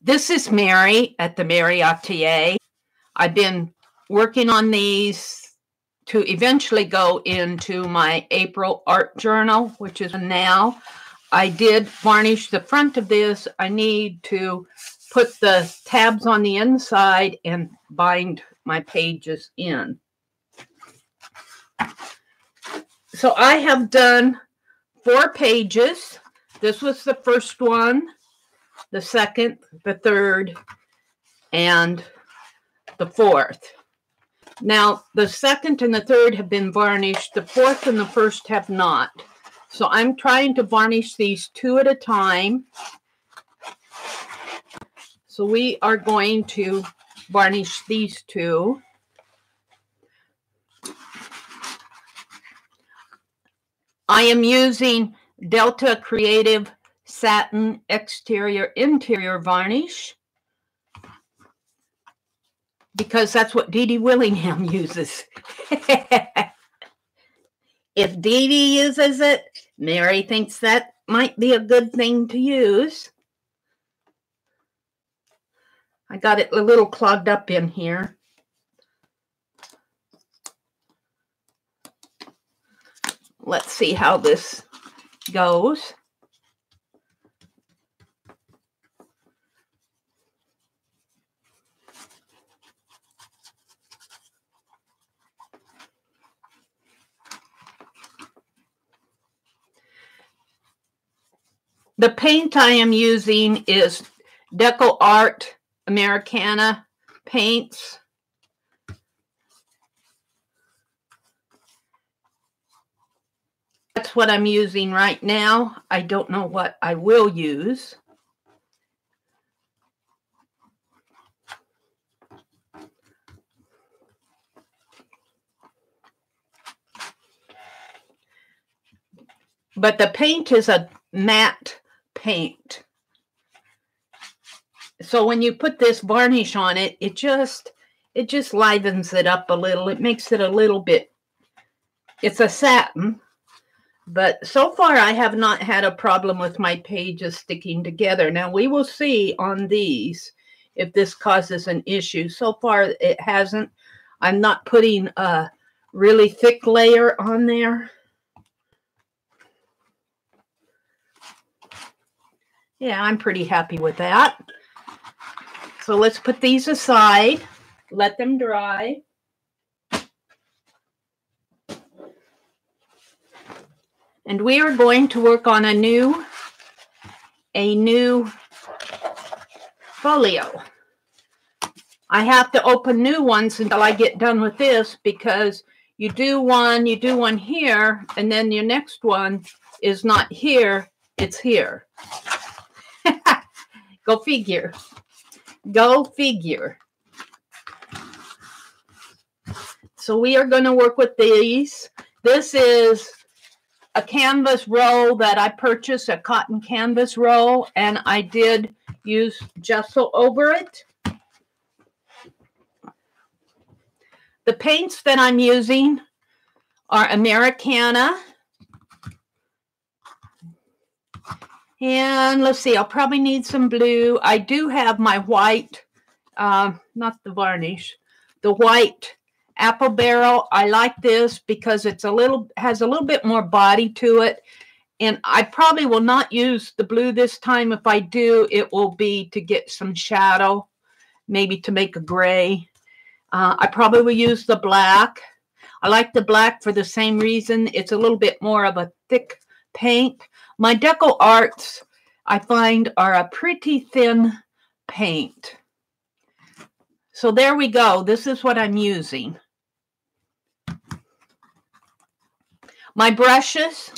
This is Meri at TheMeriAtelier. I've been working on these to eventually go into my April art journal, which is now. I did varnish the front of this. I need to put the tabs on the inside and bind my pages in. So I have done 4 pages. This was the first one, the second, the third, and the fourth. Now, the second and the third have been varnished. The fourth and the first have not. So I'm trying to varnish these 2 at a time. So we are going to varnish these 2. I am using Delta Creative Satin Exterior Interior Varnish because that's what Dee Dee Willingham uses. If Dee Dee uses it, Meri thinks that might be a good thing to use. I got it a little clogged up in here. Let's see how this goes. The paint I am using is Deco Art Americana paints. That's what I'm using right now. I don't know what I will use. But the paint is a matte paint. So when you put this varnish on it, it just livens it up a little. It makes it a little bit, it's a satin. But so far, I have not had a problem with my pages sticking together. Now, we will see on these if this causes an issue. So far, it hasn't. I'm not putting a really thick layer on there. Yeah, I'm pretty happy with that. So let's put these aside, let them dry. And we are going to work on a new folio. I have to open new ones until I get done with this because you do one here, and then your next one is not here, it's here. Go figure. Go figure. So we are going to work with these. This is a canvas roll that I purchased, a cotton canvas roll, and I did use gesso over it. The paints that I'm using are Americana. And let's see, I'll probably need some blue. I do have my white, not the varnish, the white apple barrel. I like this because it's has a little bit more body to it. And I probably will not use the blue this time. If I do, it will be to get some shadow, maybe to make a gray. I probably will use the black. I like the black for the same reason. It's a little bit more of a thick paint. My Deco Arts, I find, are a pretty thin paint. So there we go. This is what I'm using. My brushes,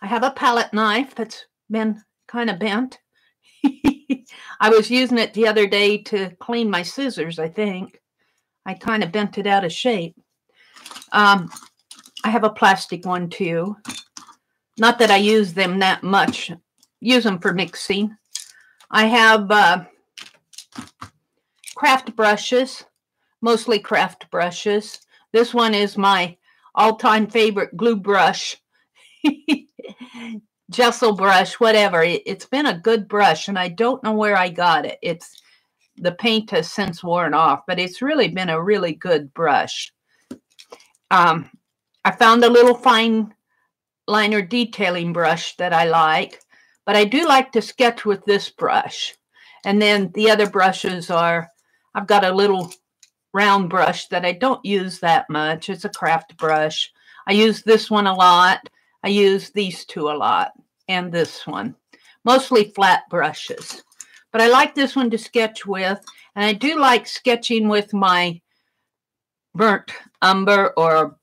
I have a palette knife that's been kind of bent. I was using it the other day to clean my scissors, I think. I kind of bent it out of shape. I have a plastic one too. Not that I use them that much. Use them for mixing. I have craft brushes, mostly craft brushes. This one is my all-time favorite glue brush. gesso brush, whatever. It's been a good brush, and I don't know where I got it. The paint has since worn off, but it's really been a really good brush. I found a little fine liner detailing brush that I like, but I do like to sketch with this brush. And then the other brushes are, I've got a little round brush that I don't use that much. It's a craft brush. I use this one a lot. I use these two a lot, and this one. Mostly flat brushes. But I like this one to sketch with, and I do like sketching with my burnt umber or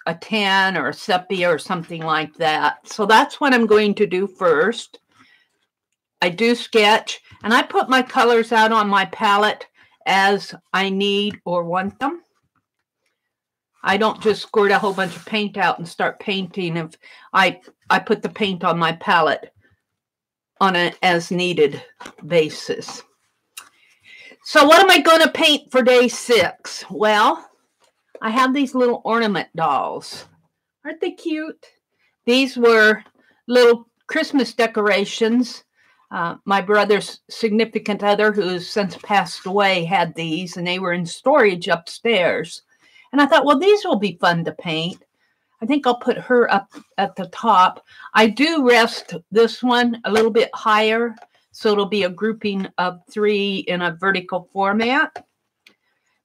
a tan or a sepia or something like that. So that's what I'm going to do first. I do sketch, and I put my colors out on my palette as I need or want them. I don't just squirt a whole bunch of paint out and start painting. If I put the paint on my palette on an as needed basis. So what am I going to paint for day 6? Well, I have these little ornament dolls. Aren't they cute? These were little Christmas decorations. My brother's significant other, who's since passed away, had these, and they were in storage upstairs. And I thought, well, these will be fun to paint. I think I'll put her up at the top. I do rest this one a little bit higher, so it'll be a grouping of 3 in a vertical format.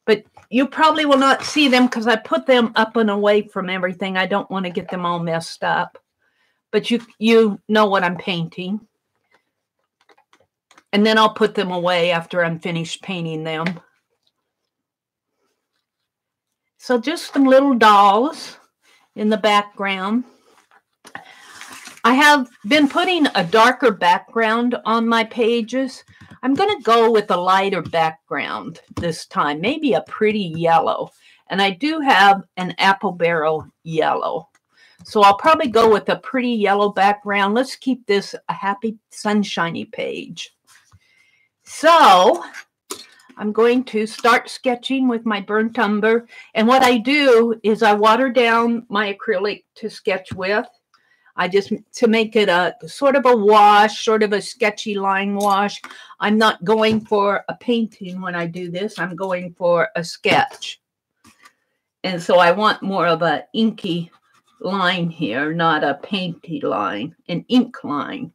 But you probably will not see them because I put them up and away from everything. I don't want to get them all messed up. But you know what I'm painting. And then I'll put them away after I'm finished painting them. So just some little dolls in the background. I have been putting a darker background on my pages. I'm going to go with a lighter background this time, maybe a pretty yellow. And I do have an apple barrel yellow. So I'll probably go with a pretty yellow background. Let's keep this a happy, sunshiny page. So I'm going to start sketching with my burnt umber. And what I do is I water down my acrylic to sketch with. To make it a sort of a wash, sort of a sketchy line wash. I'm not going for a painting when I do this. I'm going for a sketch. And so I want more of an inky line here, not a painty line, an ink line.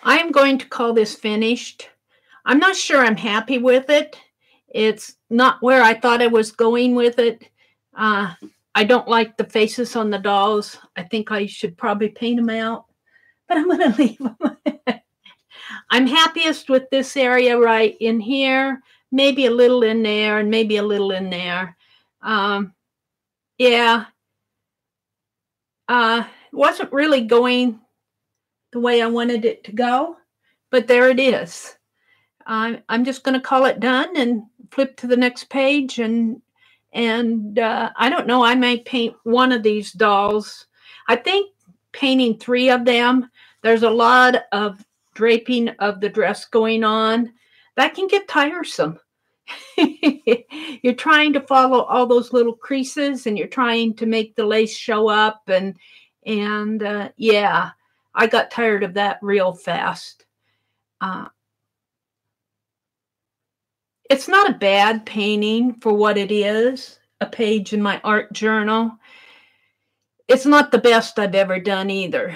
I'm going to call this finished. I'm not sure I'm happy with it. It's not where I thought I was going with it. I don't like the faces on the dolls. I think I should probably paint them out, but I'm going to leave them. I'm happiest with this area right in here, maybe a little in there, and maybe a little in there. Yeah. Wasn't really going the way I wanted it to go, but there it is. I'm just going to call it done and flip to the next page. And I don't know, I may paint one of these dolls. I think painting 3 of them, there's a lot of draping of the dress going on. That can get tiresome. You're trying to follow all those little creases, and you're trying to make the lace show up. And yeah, I got tired of that real fast. It's not a bad painting for what it is, a page in my art journal. It's not the best I've ever done either.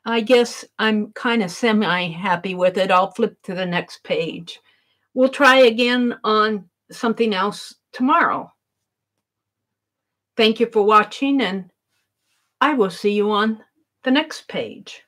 I guess I'm kind of semi-happy with it. I'll flip to the next page. We'll try again on something else tomorrow. Thank you for watching, and I will see you on the next page.